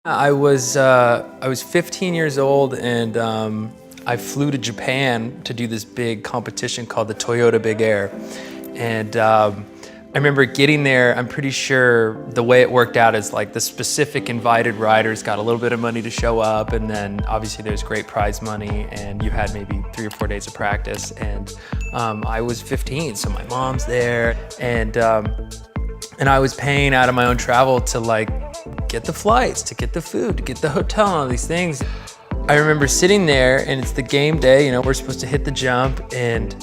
I was 15 years old, and I flew to Japan to do this big competition called the Toyota Big Air. And I remember getting there. I'm pretty sure the way it worked out is like the specific invited riders got a little bit of money to show up, and then obviously there's great prize money, and you had maybe 3 or 4 days of practice. And I was 15, so my mom's there, and I was paying out of my own travel to like get the flights, to get the food, to get the hotel, and all these things. I remember sitting there, and it's the game day, you know, we're supposed to hit the jump, and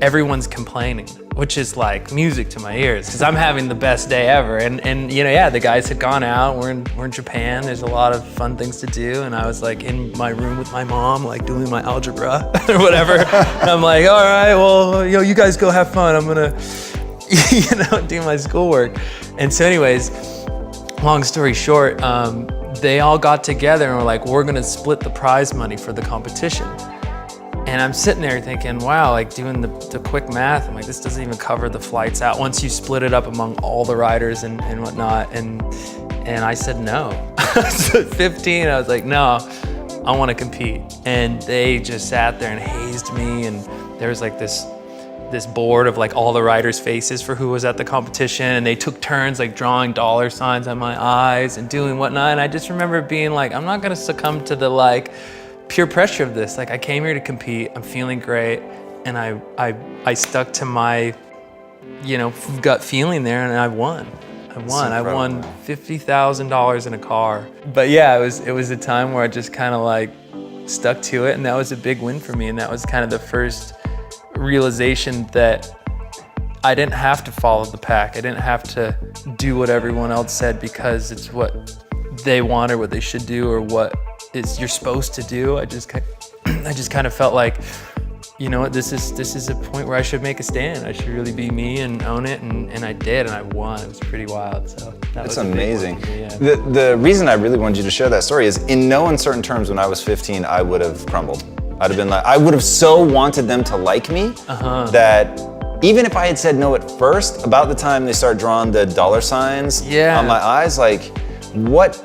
everyone's complaining, which is like music to my ears, because I'm having the best day ever. And you know, yeah, the guys had gone out, we're in Japan, there's a lot of fun things to do, and I was like in my room with my mom, like doing my algebra or whatever. And I'm like, all right, well, you know, you guys go have fun, I'm gonna, you know, do my schoolwork. And so anyways, long story short, they all got together and were like, we're gonna split the prize money for the competition. And I'm sitting there thinking, wow, like doing the quick math, I'm like, this doesn't even cover the flights out once you split it up among all the riders and whatnot. And I said no. So at 15, I was like, no, I wanna compete. And they just sat there and hazed me, and there was like this board of like all the riders' faces for who was at the competition, and they took turns like drawing dollar signs on my eyes and doing whatnot. And I just remember being like, I'm not gonna succumb to the like peer pressure of this. Like, I came here to compete, I'm feeling great, and I stuck to my, you know, gut feeling there, and I won. I won $50,000 in a car. But yeah, it was a time where I just kind of like stuck to it, and that was a big win for me. And that was kind of the first realization that I didn't have to follow the pack. I didn't have to do what everyone else said because it's what they want or what they should do or what is you're supposed to do. I just kind of felt like, you know what, this is a point where I should make a stand. I should really be me and own it, and I did, and I won. It was pretty wild. So that's amazing. Me, yeah. The reason I really wanted you to share that story is, in no uncertain terms, when I was 15, I would have crumbled. I'd have been like, I would have so wanted them to like me that even if I had said no at first, about the time they start drawing the dollar signs on my eyes, like what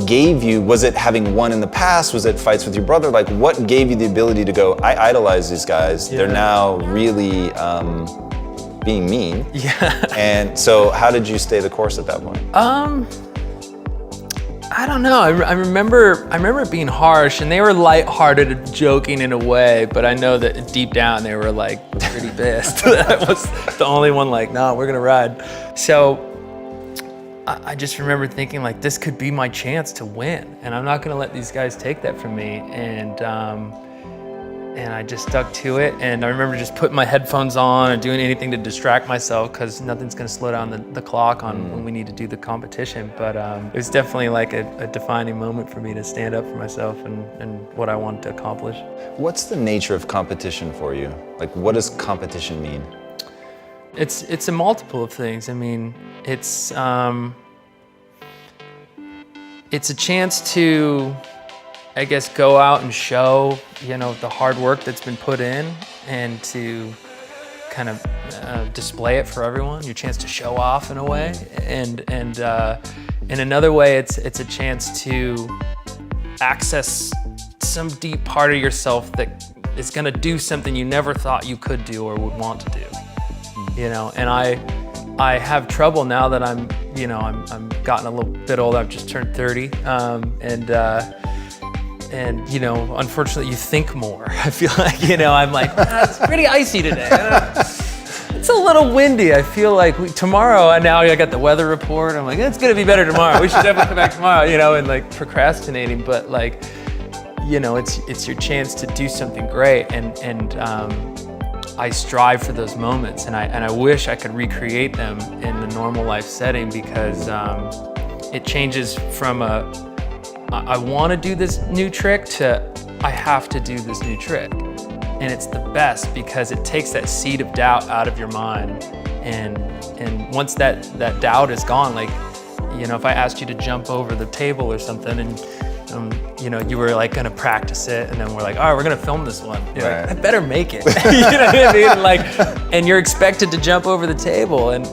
gave you, was it having won in the past? Was it fights with your brother? Like, what gave you the ability to go, I idolize these guys. They're now really being mean. Yeah. And so how did you stay the course at that point? I don't know. I remember it being harsh, and they were lighthearted and joking in a way, but I know that deep down they were like pretty pissed. I was the only one like, no, we're gonna ride. So I just remember thinking like, this could be my chance to win, and I'm not gonna let these guys take that from me. And I just stuck to it. And I remember just putting my headphones on and doing anything to distract myself, because nothing's gonna slow down the clock on when we need to do the competition. But it was definitely like a defining moment for me to stand up for myself and what I wanted to accomplish. What's the nature of competition for you? Like, what does competition mean? It's a multiple of things. I mean, it's a chance to, I guess, go out and show, you know, the hard work that's been put in, and to kind of display it for everyone. Your chance to show off in a way, and in another way, it's a chance to access some deep part of yourself that is going to do something you never thought you could do or would want to do. You know, and I have trouble now that I'm gotten a little bit older. I've just turned 30, and you know, unfortunately, you think more. I feel like, you know, I'm like, it's pretty icy today. It's a little windy. I feel like tomorrow, and now I got the weather report. I'm like, it's gonna be better tomorrow. We should definitely come back tomorrow, you know, and like procrastinating. But like, you know, it's your chance to do something great, and I strive for those moments, and I wish I could recreate them in the normal life setting, because it changes from I want to do this new trick to I have to do this new trick. And it's the best because it takes that seed of doubt out of your mind, and once that doubt is gone, like, you know, if I asked you to jump over the table or something, and you know, you were like gonna practice it, and then we're like, all right, we're gonna film this one. You're Right. like, I better make it. You know what I mean? Like, and you're expected to jump over the table, and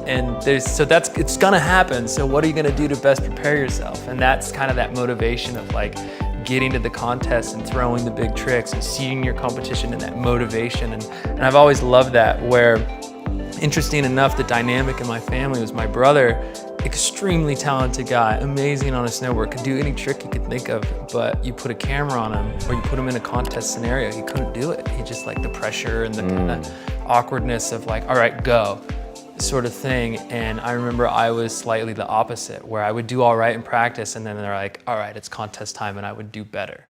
it's gonna happen. So what are you gonna do to best prepare yourself? And that's kind of that motivation of like getting to the contest and throwing the big tricks and seeing your competition and that motivation. And I've always loved that, where, interesting enough, the dynamic in my family was my brother, extremely talented guy, amazing on a snowboard, could do any trick you could think of, but you put a camera on him or you put him in a contest scenario, he couldn't do it. He just, like, the pressure and the kind of awkwardness of like, all right, go, sort of thing. And I remember I was slightly the opposite, where I would do all right in practice, and then they're like, all right, it's contest time, and I would do better.